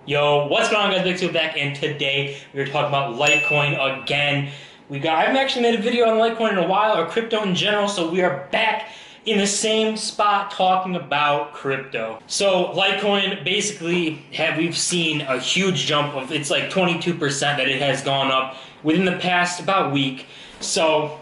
Yo, what's going on, guys? Bexio back, and today we're talking about Litecoin again. I haven't actually made a video on Litecoin in a while, or crypto in general, so we are back in the same spot talking about crypto. So Litecoin, basically, we've seen a huge jump of, it's like 22% that it has gone up within the past about week. So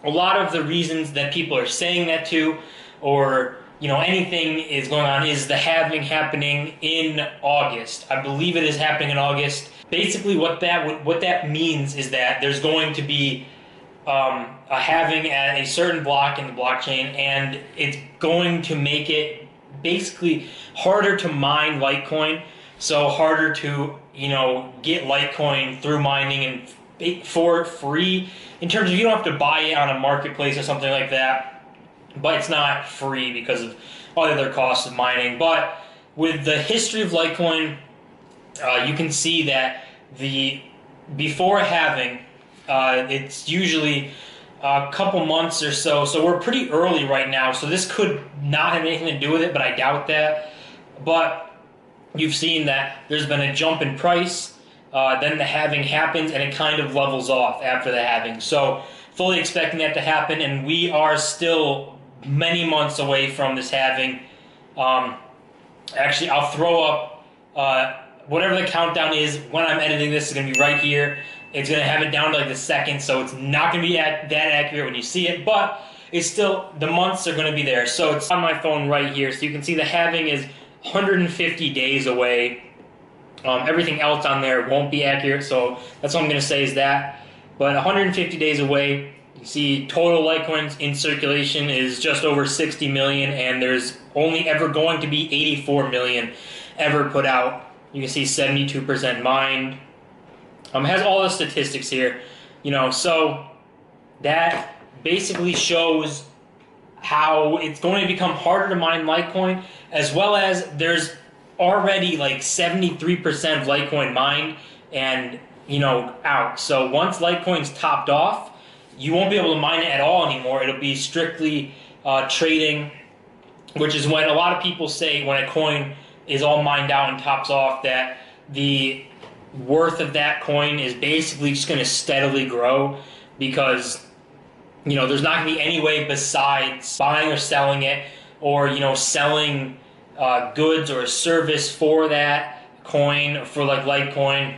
a lot of the reasons that people are saying that to, or anything is going on, is the halving happening in August. I believe it is happening in August. Basically, what that means is that there's going to be a halving at a certain block in the blockchain, and it's going to make it basically harder to mine Litecoin. So harder to get Litecoin through mining and for free. In terms of, you don't have to buy it on a marketplace or something like that. But it's not free because of all the other costs of mining. But with the history of Litecoin, you can see that before halving, it's usually a couple months or so. So we're pretty early right now. So this could not have anything to do with it, but I doubt that. But you've seen that there's been a jump in price. Then the halving happens, and it kind of levels off after the halving. So fully expecting that to happen, and we are still many months away from this halving. Actually, I'll throw up whatever the countdown is when I'm editing this. Is going to be right here. It's going to have it down to like the second, so it's not going to be that accurate when you see it, but it's still, the months are going to be there. So it's on my phone right here, so you can see the halving is 150 days away. Everything else on there won't be accurate, so that's what I'm going to say is that. But 150 days away. You see total Litecoins in circulation is just over 60 million, and there's only ever going to be 84 million ever put out. You can see 72% mined. Has all the statistics here. So that basically shows how it's going to become harder to mine Litecoin, as well as there's already like 73% of Litecoin mined and out. So once Litecoin's topped off, you won't be able to mine it at all anymore. It'll be strictly trading, which is when a lot of people say when a coin is all mined out and tops off that the worth of that coin is basically just going to steadily grow, because there's not going to be any way besides buying or selling it, or selling goods or a service for that coin, for like Litecoin.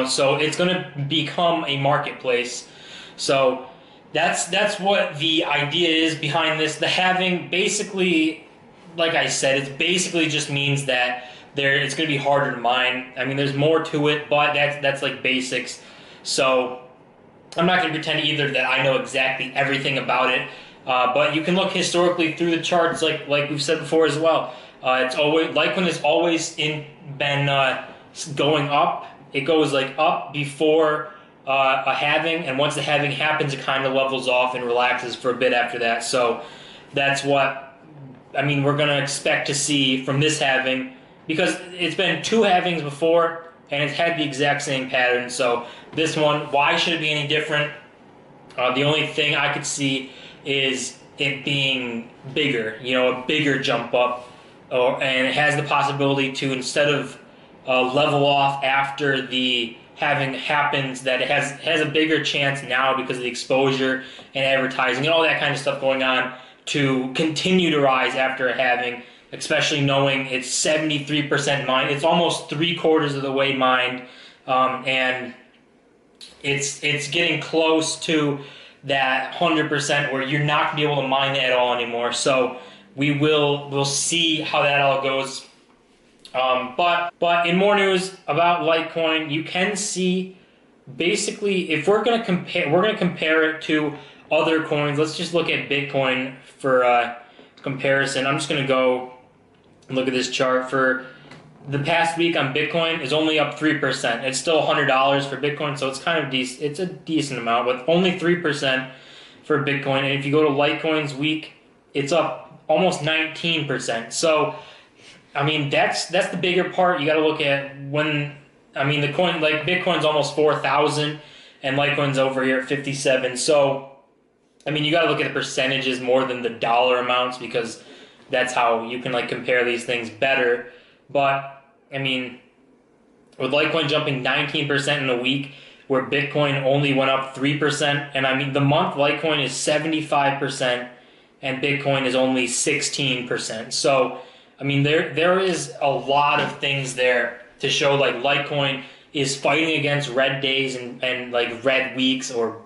So it's going to become a marketplace. So that's what the idea is behind this. The halving, basically, like I said, it basically just means that it's going to be harder to mine. I mean, there's more to it, but that's like basics. So I'm not going to pretend either that I know exactly everything about it. But you can look historically through the charts, like we've said before as well. It's always, Litecoin has always been going up. It goes like up before a halving, and once the halving happens, it kind of levels off and relaxes for a bit after that. So that's what, we're going to expect to see from this halving, because it's been two halvings before, and it's had the exact same pattern. So this one, why should it be any different? The only thing I could see is it being bigger, a bigger jump up, and it has the possibility to, instead of level off after the halving happens, that it has a bigger chance now, because of the exposure and advertising and all that kind of stuff going on, to continue to rise after a halving, especially knowing it's 73% mined. It's almost 3/4 of the way mined, and it's getting close to that 100% where you're not going to be able to mine it at all anymore. So we'll see how that all goes. But in more news about Litecoin, you can see basically, if we're going to compare it to other coins. Let's just look at Bitcoin for comparison. I'm just going to go and look at this chart. For the past week on Bitcoin is only up 3%. It's still $100 for Bitcoin, so it's kind of decent. It's a decent amount, but only 3% for Bitcoin. And if you go to Litecoin's week, it's up almost 19%. So that's the bigger part. You got to look at when, the coin, like Bitcoin's almost 4,000 and Litecoin's over here at 57. So, you got to look at the percentages more than the dollar amounts, because that's how you can compare these things better. But I mean, with Litecoin jumping 19% in a week, where Bitcoin only went up 3%, and I mean the month Litecoin is 75% and Bitcoin is only 16%. So I mean there is a lot of things there to show like Litecoin is fighting against red days and like red weeks or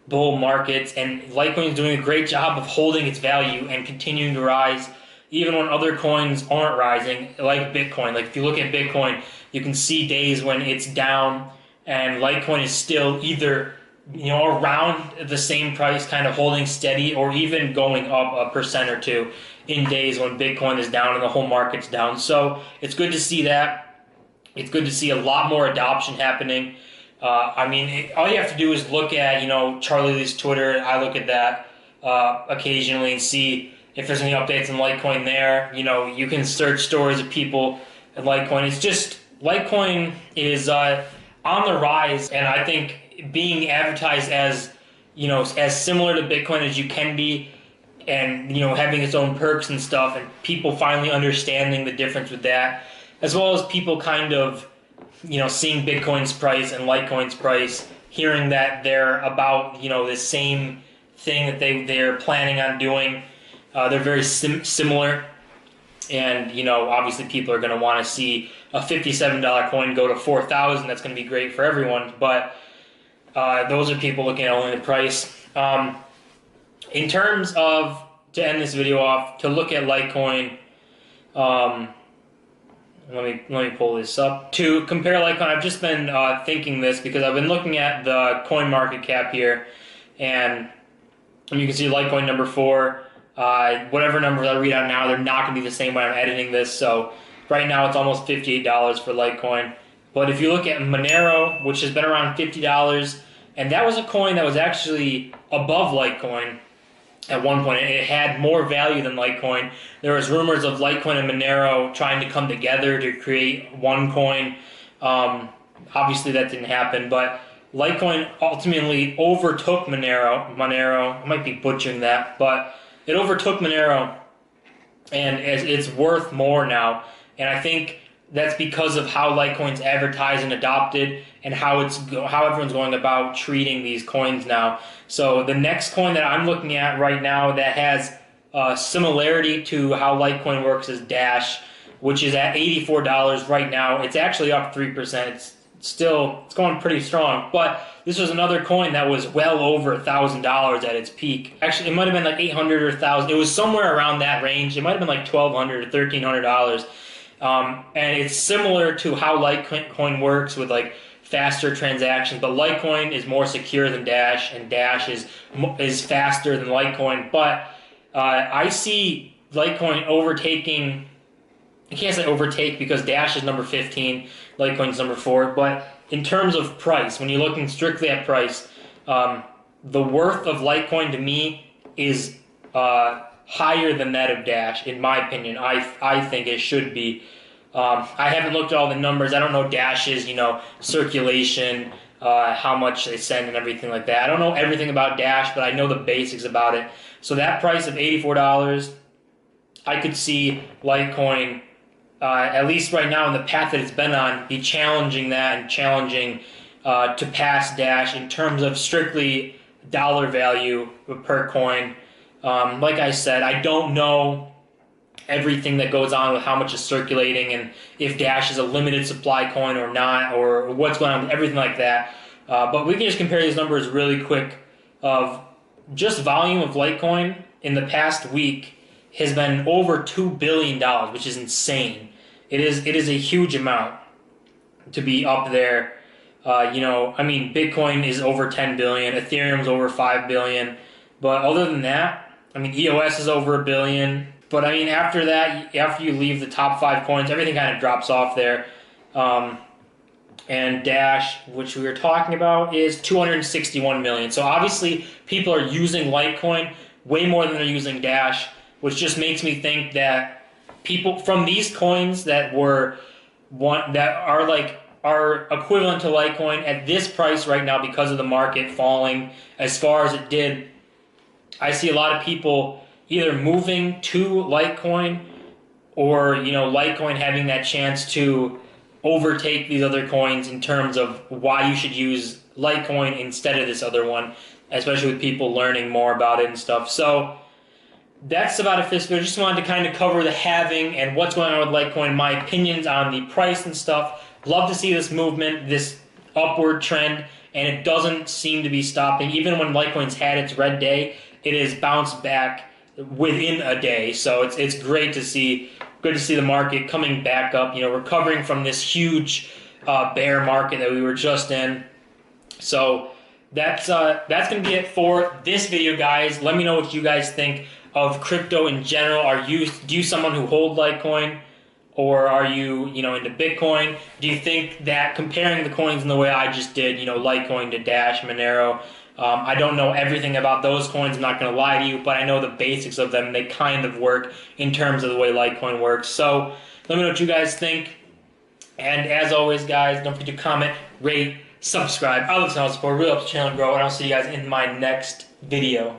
bull markets, and Litecoin is doing a great job of holding its value and continuing to rise even when other coins aren't rising, like Bitcoin. Like if you look at Bitcoin, you can see days when it's down and Litecoin is still either around the same price, kind of holding steady, or even going up 1% or 2% in days when Bitcoin is down and the whole market's down. So it's good to see that. It's good to see a lot more adoption happening. I mean, all you have to do is look at, Charlie Lee's Twitter. I look at that occasionally and see if there's any updates on Litecoin there. You can search stories of people at Litecoin. It's just, Litecoin is on the rise, and I think being advertised as, as similar to Bitcoin as you can be, and, having its own perks and stuff, and people finally understanding the difference with that, as well as people kind of, seeing Bitcoin's price and Litecoin's price, hearing that they're about, the same thing that they're planning on doing. They're very similar, and, obviously people are going to want to see a $57 coin go to $4,000. That's going to be great for everyone, but those are people looking at only the price. In terms of, to end this video off, to look at Litecoin, let me pull this up. To compare Litecoin, I've just been thinking this because I've been looking at the coin market cap here, and you can see Litecoin number 4. Whatever numbers I read out now, they're not going to be the same when I'm editing this. So right now it's almost $58 for Litecoin. But if you look at Monero, which has been around $50, and that was a coin that was actually above Litecoin at one point. It had more value than Litecoin. There was rumors of Litecoin and Monero trying to come together to create one coin. Obviously that didn't happen, but Litecoin ultimately overtook Monero. I might be butchering that, but it overtook Monero, and it's worth more now. And I think that's because of how Litecoin's advertised and adopted, and how everyone's going about treating these coins now. So the next coin that I'm looking at right now that has similarity to how Litecoin works is Dash, which is at $84 right now. It's actually up 3%. It's going pretty strong. But this was another coin that was well over $1,000 at its peak. Actually, it might have been like $800 or $1,000. It was somewhere around that range. It might have been like $1,200 or $1,300. And it's similar to how Litecoin works with like faster transactions, but Litecoin is more secure than Dash, and Dash is faster than Litecoin. But I see Litecoin overtaking. I can't say overtake because Dash is number 15, Litecoin's number 4. But in terms of price, when you're looking strictly at price, the worth of Litecoin to me is higher than that of Dash, in my opinion. I think it should be. I haven't looked at all the numbers. I don't know Dash's, circulation, how much they send and everything like that. I don't know everything about Dash, but I know the basics about it. So that price of $84, I could see Litecoin, at least right now in the path that it's been on, be challenging that and challenging to pass Dash in terms of strictly dollar value per coin. Like I said, I don't know everything that goes on with how much is circulating and if Dash is a limited supply coin or not, or what's going on with everything like that. But we can just compare these numbers really quick of just volume of Litecoin in the past week has been over $2 billion, which is insane. It is a huge amount to be up there. Bitcoin is over 10 billion, Ethereum's over 5 billion. But other than that, EOS is over 1 billion. But after that, after you leave the top 5 coins, everything kind of drops off there. And Dash, which we were talking about, is 261 million. So obviously, people are using Litecoin way more than they're using Dash, which just makes me think that people from these coins that are equivalent to Litecoin at this price right now because of the market falling as far as it did, I see a lot of people either moving to Litecoin or Litecoin having that chance to overtake these other coins in terms of why you should use Litecoin instead of this other one, especially with people learning more about it and stuff. So that's about it for this video. Just wanted to kind of cover the halving and what's going on with Litecoin, my opinions on the price and stuff. Love to see this movement, this upward trend, and it doesn't seem to be stopping. Even when Litecoin's had its red day, it has bounced back within a day. So it's great to see. Good to see the market coming back up, recovering from this huge bear market that we were just in. So that's going to be it for this video, guys. Let me know what you guys think of crypto in general. Do you someone who hold Litecoin, or are you into Bitcoin? Do you think that comparing the coins in the way I just did, Litecoin to Dash, Monero? I don't know everything about those coins, I'm not going to lie to you, but I know the basics of them. They kind of work in terms of the way Litecoin works. So let me know what you guys think. And as always, guys, don't forget to comment, rate, subscribe. I love the support. It really helps the channel grow. And I'll see you guys in my next video.